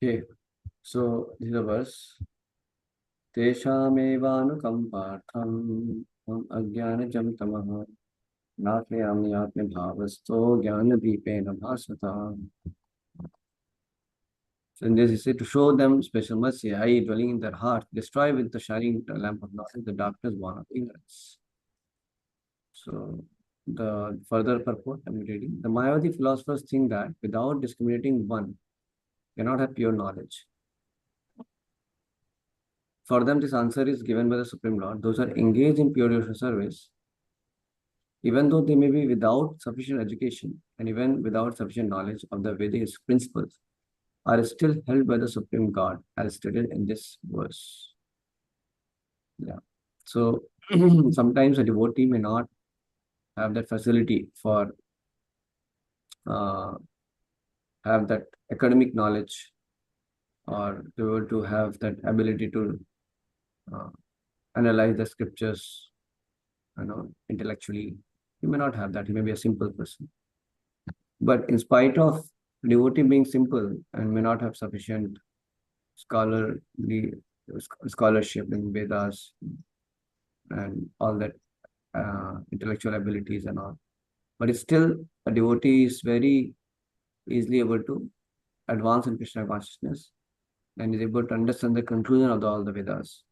Okay, so this is the verse. तेषामेवानुकम्पार्थम् अज्ञानजं तमः नाशयामि आत्मभावस्तो ज्ञानदीपेन भासता. So in this he said, to show them special mercy, I dwelling in their heart, destroy with the shining lamp of knowledge the darkness born of ignorance. So the further purport I'm reading. The Mayavadi philosophers think that without discriminating one cannot have pure knowledge. For them, this answer is given by the Supreme Lord. Those who are engaged in pure devotional service, even though they may be without sufficient education and even without sufficient knowledge of the Vedic principles, are still held by the Supreme God, as stated in this verse. Yeah. So sometimes a devotee may not have that facility for uh, have that academic knowledge or be able to have that ability to uh, analyze the scriptures, intellectually. He may not have that. He may be a simple person. But in spite of devotee being simple and may not have sufficient scholarly scholarship in Vedas and all that intellectual abilities and all, but it's still a devotee is very easily able to advance in Krishna consciousness and is able to understand the conclusion of all the Vedas,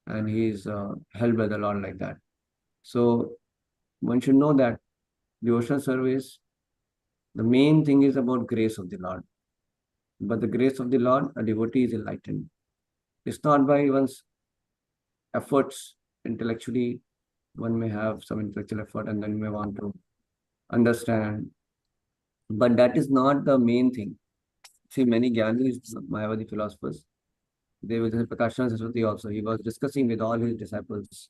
and he is held by the Lord like that. So one should know that devotional service, the main thing is about grace of the Lord. But the grace of the Lord, a devotee is enlightened. It's not by one's efforts intellectually. One may have some intellectual effort and then may want to understand. But that is not the main thing. See, many Gyanis, Mayavadi philosophers, they were Prakashana Saraswati also. He was discussing with all his disciples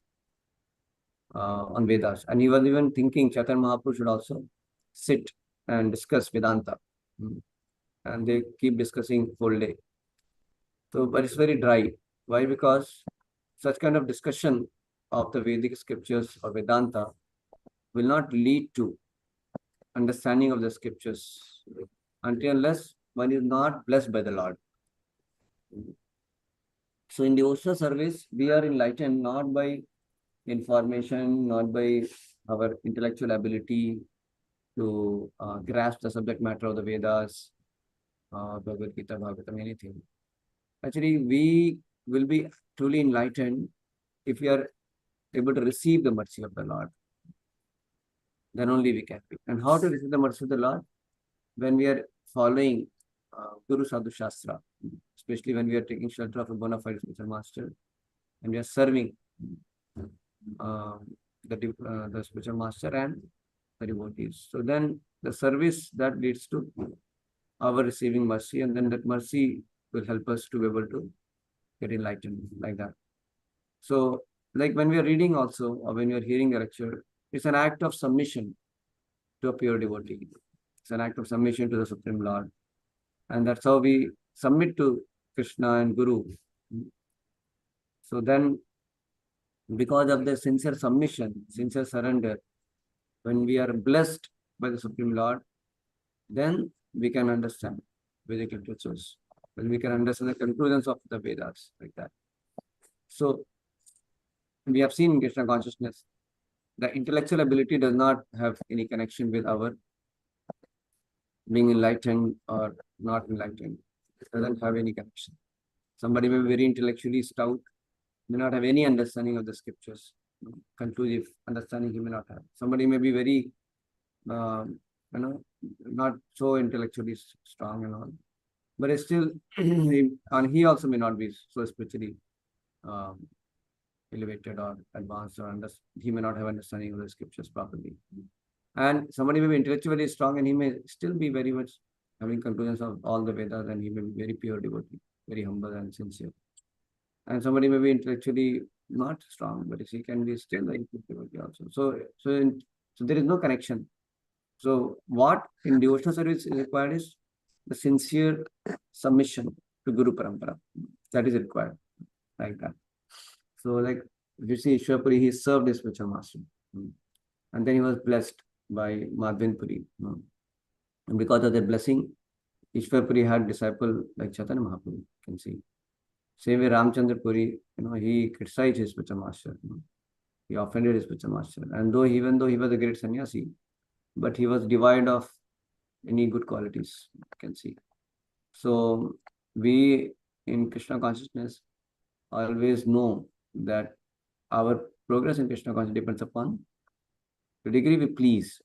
on Vedas. And he was even thinking Chaitanya Mahaprabhu should also sit and discuss Vedanta. And they keep discussing whole day. So, but it's very dry. Why? Because such kind of discussion of the Vedic scriptures or Vedanta will not lead to understanding of the scriptures until unless one is not blessed by the Lord. So in devotional service, we are enlightened not by information, not by our intellectual ability to grasp the subject matter of the Vedas, Bhagavad Gita, Bhagavatam, anything. Actually, we will be truly enlightened if we are able to receive the mercy of the Lord. Then only we can be. And how to receive the mercy of the Lord? When we are following Guru Sadhu Shastra, especially when we are taking shelter of a bona fide spiritual master, and we are serving the spiritual master and the devotees. So then the service that leads to our receiving mercy, and then that mercy will help us to be able to get enlightened like that. So like when we are reading also, or when we are hearing a lecture, it's an act of submission to a pure devotee. It's an act of submission to the Supreme Lord. And that's how we submit to Krishna and Guru. So then, because of the sincere submission, sincere surrender, when we are blessed by the Supreme Lord, then we can understand Vedic literatures. When we can understand the conclusions of the Vedas, like that. So, we have seen in Krishna consciousness, the intellectual ability does not have any connection with our being enlightened or not enlightened. It doesn't have any connection. Somebody may be very intellectually stout, may not have any understanding of the scriptures. Conclusive understanding he may not have. Somebody may be very, not so intellectually strong and all. But it's still, he also may not be so spiritually elevated or advanced, or he may not have understanding of the scriptures properly. And somebody may be intellectually strong and he may still be very much having conclusions of all the Vedas, and he may be very pure devotee, very humble and sincere. And somebody may be intellectually not strong, but he can be still a devotee also. So there is no connection. So what in devotional service is required is the sincere submission to Guru Parampara. That is required, like that. So like if you see Ishwarpuri, he served his spiritual master. And then he was blessed by Madhvin Puri. And because of that blessing, Ishwarpuri had disciple like Chaitanya Mahaprabhu, you can see. Same way Ramchandra Puri, he criticized his spiritual master. He offended his spiritual master. And even though he was a great sannyasi, but he was devoid of any good qualities, you can see. So we in Krishna consciousness always know that our progress in Krishna consciousness depends upon the degree we please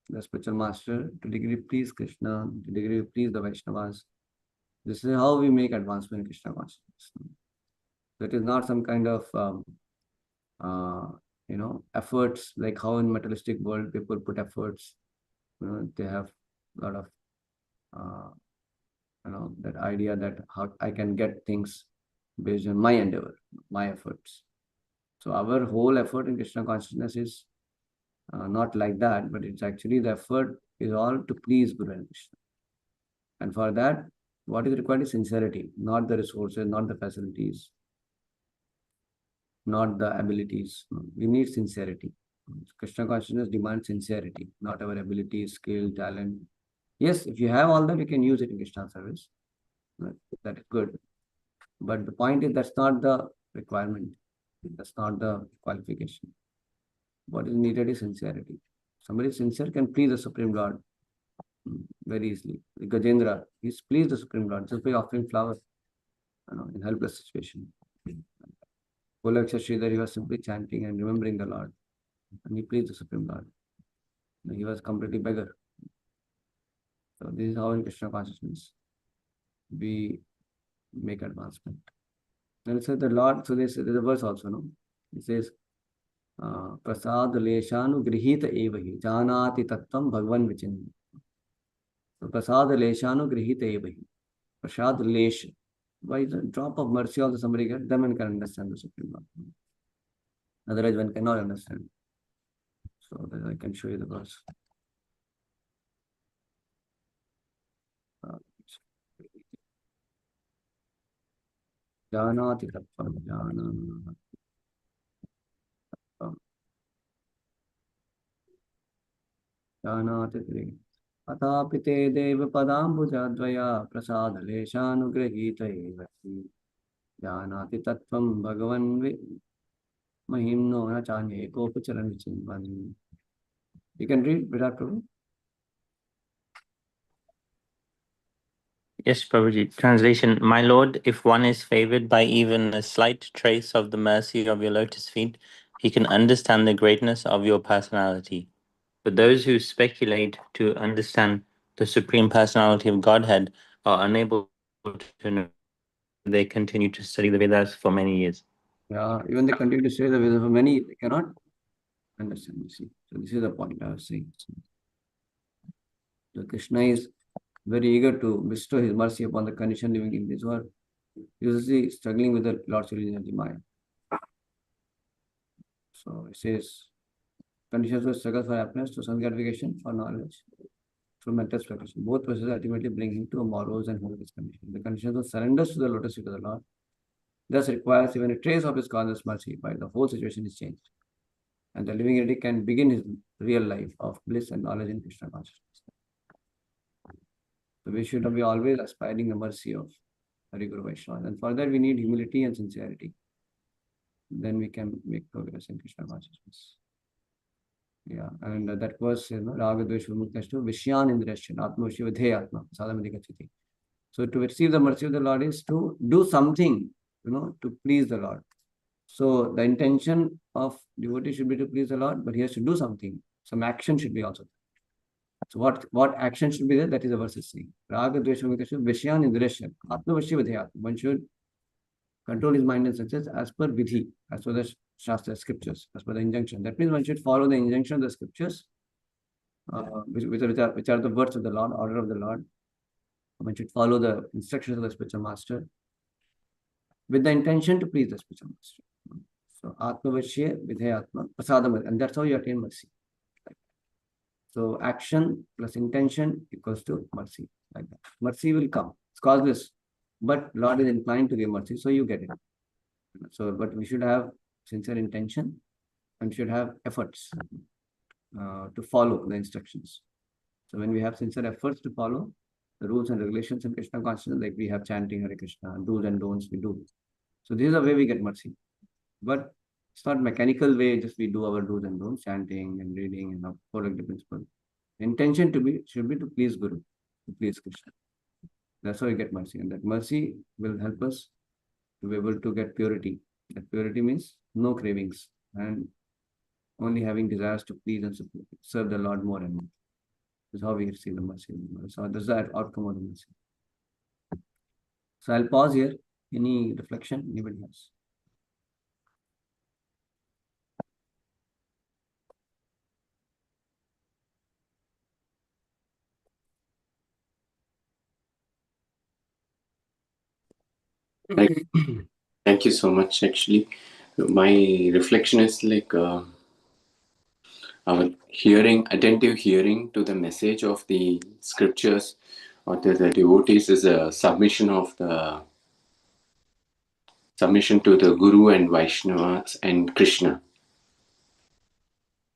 the spiritual master, to degree we please Krishna, to degree we please the Vaishnavas. This is how we make advancement in Krishna consciousness. That is not some kind of uh, efforts like how in materialistic world people put efforts. They have a lot of that idea that how I can get things based on my endeavor, my efforts. So our whole effort in Krishna consciousness is not like that, but it's actually the effort is all to please Guru and Krishna. And for that, what is required is sincerity, not the resources, not the facilities, not the abilities. We need sincerity. Krishna consciousness demands sincerity, not our ability, skill, talent. Yes, if you have all that, you can use it in Krishna service. That is good. But the point is that's not the requirement. That's not the qualification. What is needed is sincerity. Somebody sincere can please the Supreme Lord very easily. Like Gajendra, he's pleased the Supreme Lord just by offering flowers in helpless situation. Golaksha Sridhar, he was simply chanting and remembering the Lord. And he pleased the Supreme Lord. He was completely beggar. So this is how in Krishna consciousness we make advancement. And it says the Lord, so there's a verse also, no? It says, Prasad Leshanu Grihita Evahi, Janati Tattvam Bhagavan Vichin. So Prasad Leshanu Grihita Evahi. Prasad Lesh. By the drop of mercy also somebody gets, then one can understand the Supreme Lord. Otherwise one cannot understand. So that I can show you the verse. Janati Tattvam, Janati. Janati Atapi te deva padambujadvaya prasadaleshanugrahita evasi janati tattvam bhagavan mahimno na chanye kopacharan vichimbani. You can read Virat Prabhu. Yes, Prabhuji. Translation. My Lord, if one is favored by even a slight trace of the mercy of your lotus feet, he can understand the greatness of your personality. But those who speculate to understand the Supreme Personality of Godhead are unable to know. They continue to study the Vedas for many years. Yeah, even they continue to say the Vedas for many, they cannot understand. You see, so this is the point I was saying. So Krishna is very eager to bestow his mercy upon the condition living in this world, usually struggling with the Lord's religion of the mind. So it says, conditions will struggle for happiness, to some gratification, for knowledge, through mental expectation. Both processes ultimately bring him to a morose and hopeless condition. The conditions of surrenders to the lotus feet of the Lord thus requires even a trace of his causeless mercy, while the whole situation is changed. And the living entity can begin his real life of bliss and knowledge in Krishna consciousness. So we should be always aspiring the mercy of Hari Guru Vaishnava. And for that we need humility and sincerity. Then we can make progress in Krishna consciousness. Yeah, and that was Raga Dvesh Vimuktastu Vishyan Indrasyan Atma Shivadhe Atma Sadhamadikachiti. So to receive the mercy of the Lord is to do something, to please the Lord. So the intention of devotee should be to please the Lord, but he has to do something. Some action should be also there. So what action should be there? That is the verse is saying. Raga Dvesha Vimuktastu Vishyan Indrasyan Atma Shivadhe Atma. One should control his mind and senses as per vidhi, as per the Shastra scriptures, as per the injunction. That means one should follow the injunction of the scriptures, which are the words of the Lord, order of the Lord. One should follow the instructions of the spiritual master with the intention to please the spiritual master. So Atma Vashya Vidhe Atma Prasadam, and that's how you attain mercy. So action plus intention equals to mercy. Like that. Mercy will come. It's causeless. But Lord is inclined to give mercy, so you get it. So, but we should have sincere intention and should have efforts to follow the instructions. So when we have sincere efforts to follow, the rules and regulations in Krishna consciousness, like we have chanting Hare Krishna, do's and don'ts we do. So this is a way we get mercy. But it's not mechanical way, just we do our do's and don'ts, chanting and reading and following the principle. Intention should be to please Guru, to please Krishna. That's how we get mercy. And that mercy will help us to be able to get purity. That purity means no cravings and only having desires to please and serve the Lord more and more. This is how we receive the mercy. So this is the outcome of the mercy. So I'll pause here. Any reflection anybody has? Thank you so much. Actually, my reflection is like our attentive hearing to the message of the scriptures or the devotees is a submission to the Guru and Vaishnavas and Krishna.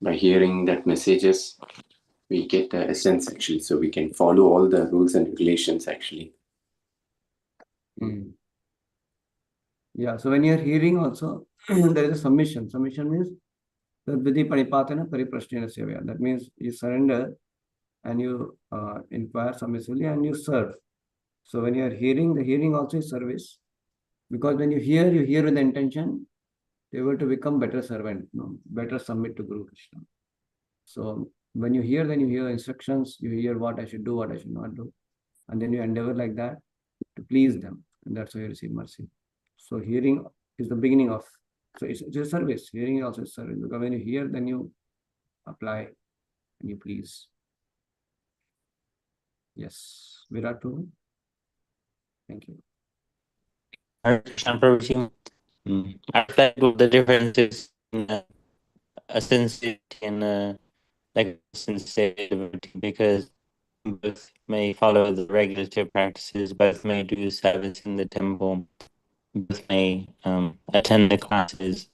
By hearing that messages, we get the essence actually, so we can follow all the rules and regulations actually. Yeah, so when you're hearing also, there is a submission. Submission means Tadvidi Panipatana Pariprashnena Sevaya. That means you surrender and you inquire submissively and you serve. So when you are hearing, the hearing also is service. Because when you hear with the intention to be able to become better servant, better submit to Guru Krishna. So when you hear, then you hear instructions, you hear what I should do, what I should not do. And then you endeavor like that to please them. And that's how you receive mercy. So hearing is the beginning of, so it's a service. Hearing is also a service. Because when you hear, then you apply and you please. Yes. Virat Prabhu. Thank you. Hare Krishna Prabhuji. I reflect with the differences in a sincerity and like a sincere devotee, because both may follow the regulative practices, both may do service in the temple, both may attend the classes.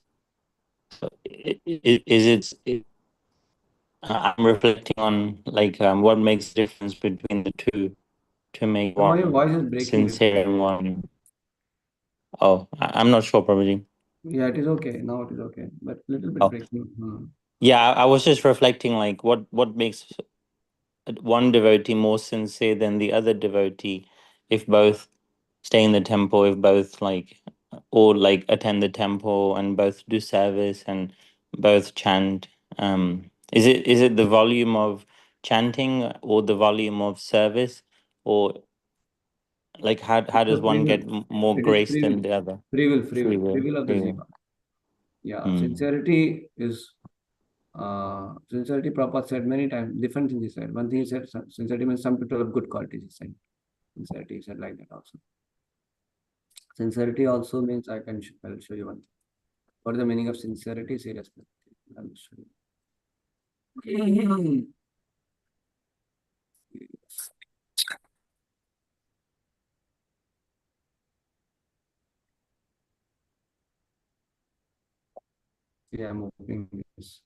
So I'm reflecting on like what makes the difference between the two to make So my one voice is breaking. sincere and one. Oh, I'm not sure, Prabhuji. Yeah, it is okay. Now it is okay. But little bit breaking. Yeah, I was just reflecting like what makes one devotee more sincere than the other devotee, if both stay in the temple, if both like or like attend the temple and both do service and both chant. Is it the volume of chanting or the volume of service, or like how does one get more It is grace free will. than the other? Free will of the Free will. Jiva. Yeah, sincerity is sincerity Prabhupada said many times, different things he said. One thing he said, sincerity means some people have good qualities, he said. Sincerity, he said like that also. Sincerity also means I'll show you one thing. What is the meaning of sincerity? Seriously. I'll show you. Yeah, I'm opening this.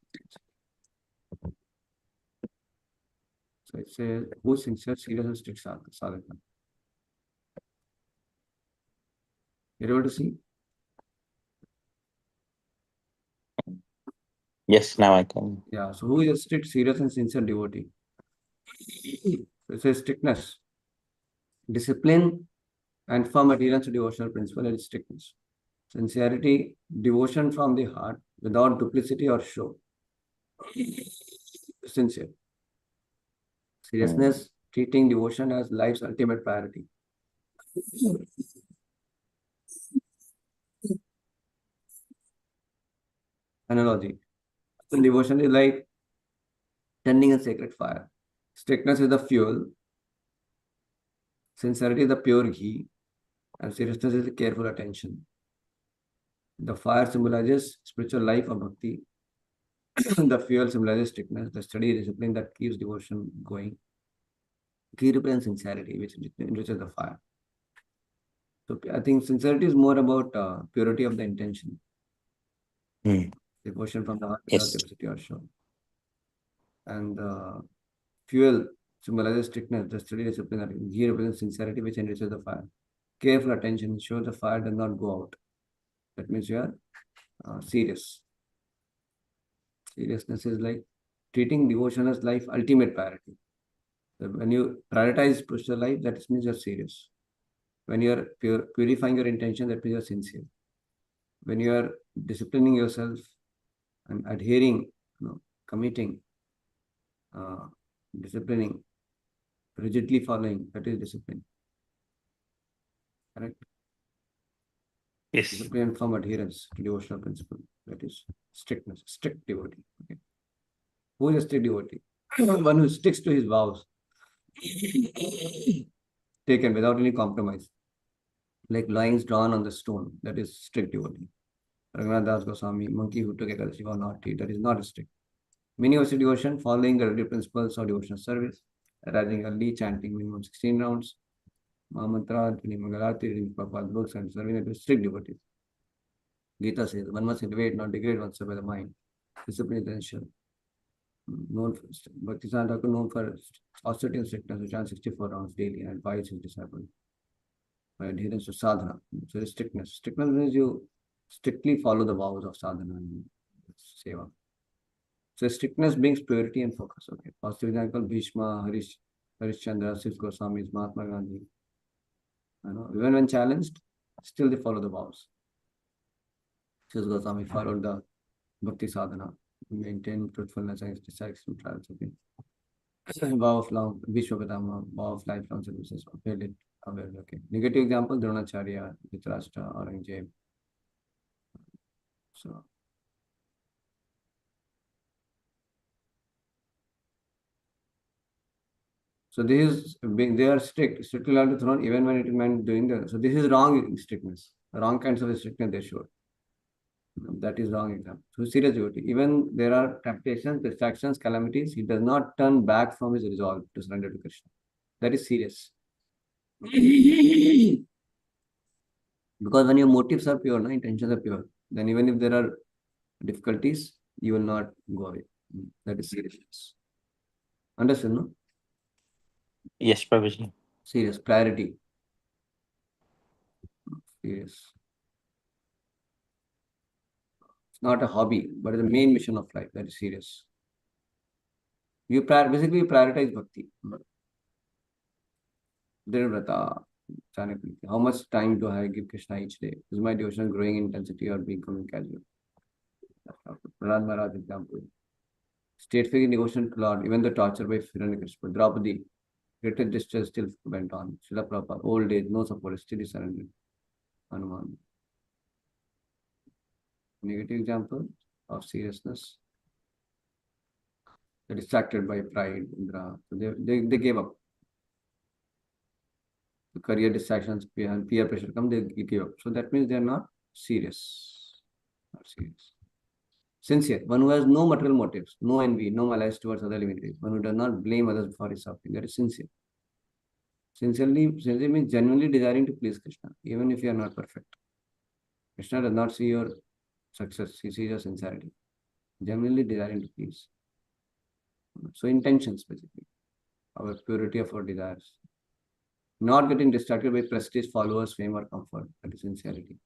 So it says, who sincere, serious, and strict sadhaka. You're able to see? Yes, now I can. Yeah, so who is a strict, serious, and sincere devotee? So it says strictness, discipline, and firm adherence to devotional principle and strictness. Sincerity, devotion from the heart without duplicity or show. Sincere. Seriousness, treating devotion as life's ultimate priority. Analogy. So devotion is like tending a sacred fire. Strictness is the fuel. Sincerity is the pure ghee. And seriousness is the careful attention. The fire symbolizes spiritual life or bhakti. The fuel symbolizes strictness, the steady discipline that keeps devotion going. Ghee represents sincerity, which enriches the fire. So I think sincerity is more about purity of the intention. Devotion from the heart without Yes. duplicity or show. And fuel symbolizes strictness, the steady disciplinary. Ghee represents sincerity, which enriches the fire. Careful attention ensures the fire does not go out. That means you are serious. Seriousness is like treating devotion as life ultimate priority. So when you prioritize spiritual life, that means you're serious. When you're purifying your intention, that means you're sincere. When you are disciplining yourself and adhering, committing, disciplining, rigidly following, that is discipline. Correct? Yes. Discipline from adherence to devotional principle. That is strictness, strict devotee. Okay. Who is a strict devotee? One who sticks to his vows, taken without any compromise, like lines drawn on the stone. That is strict devotee. Raghunath Das Goswami, monkey who took Ekadashi vow not to eat. That is not strict. Many of devotion, following the regular principles of devotional service, rising early, chanting minimum 16 rounds, Mahamantra, Mangalarti, reading Prabhupada books, and serving it with strict devotees. Gita says, one must elevate, not degrade oneself by the mind. Discipline is essential. Known for Bhaktisiddhanta Thakur, known for austerity and strictness, who chants 64 rounds daily and advise his disciples by adherence to sadhana. So the strictness. Strictness means you strictly follow the vows of sadhana and seva. So strictness brings purity and focus. Okay. Positive example, Bhishma, Harishchandra, Six Goswamis, Mahatma Gandhi. Even when challenged, still they follow the vows. Six Goswami followed the bhakti sadhana, maintained truthfulness and exercise from trials. Okay. Vow of long, Vishwapatama, vow of lifelong services, upheld it. Okay. Negative example, Dronacharya, Dhritarashtra, Aurangzeb. So this is being they are strictly allowed to throne even when it meant doing the. So this is wrong strictness, wrong kinds of strictness they show. That is wrong example. So serious devotee. Even there are temptations, distractions, calamities, he does not turn back from his resolve to surrender to Krishna. That is serious. Because when your motives are pure, intentions are pure, then even if there are difficulties, you will not go away. That is seriousness. Understand, no? Yes, Prabhuji. Serious, priority. Serious. It's not a hobby, but it's the main mission of life. That is serious. You basically prioritize bhakti. How much time do I give Krishna each day? Is my devotion growing in intensity or becoming casual? Prahlad Maharaj example. State-free devotion to Lord, even the torture by Hiranyakashipu. Draupadi, greater distress still went on. Srila Prabhupada, old age, no support, still surrendered. Hanuman. Negative example of seriousness. They're distracted by pride, Indra. So they gave up. The career distractions, peer pressure come, they give up. So that means they are not serious. Not serious. Sincere. One who has no material motives, no envy, no malice towards other living beings. One who does not blame others for his suffering. That is sincere. Sincere means genuinely desiring to please Krishna, even if you are not perfect. Krishna does not see your success, he sees your sincerity. Genuinely desiring to please. So intentions basically. Our purity of our desires. Not getting distracted by prestige, followers, fame, or comfort. That is sincerity.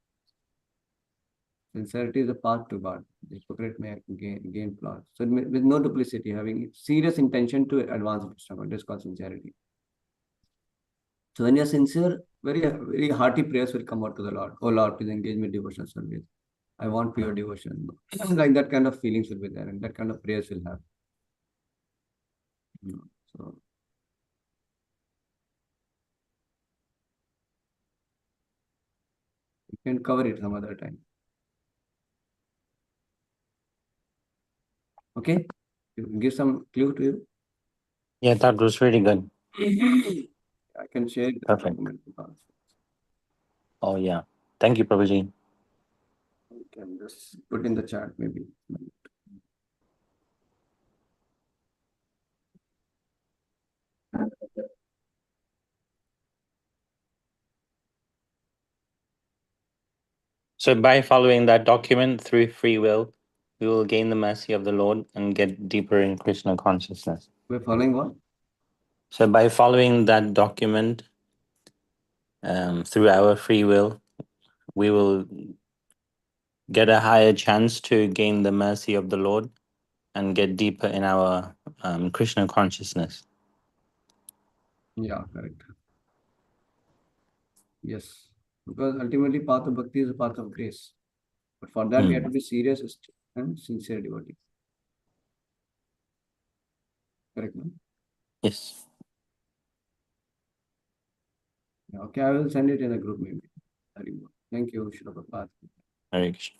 Sincerity is the path to God. The hypocrite may gain applause. So with no duplicity, having serious intention to advance Krishna, that is called sincerity. So when you are sincere, very, very hearty prayers will come out to the Lord. Oh Lord, please engage me in devotional service. I want pure devotion. Like that kind of feelings will be there, and that kind of prayers will have. So you can cover it some other time. Okay? Give some clue to you. Yeah, that was really good. I can share the Perfect. document. Oh, yeah. Thank you, Prabhuji. You can just put in the chat maybe. So by following that document through free will, we will gain the mercy of the Lord and get deeper in Krishna consciousness. We're following what? So by following that document through our free will, we will get a higher chance to gain the mercy of the Lord and get deeper in our Krishna consciousness. Yeah, correct. Yes, because ultimately path of bhakti is a path of grace. But for that, we have to be serious and sincere devotee. Correct, no? Yes. Yeah, okay, I will send it in a group maybe. Thank you, Shri Prabhupada. Hare Krishna.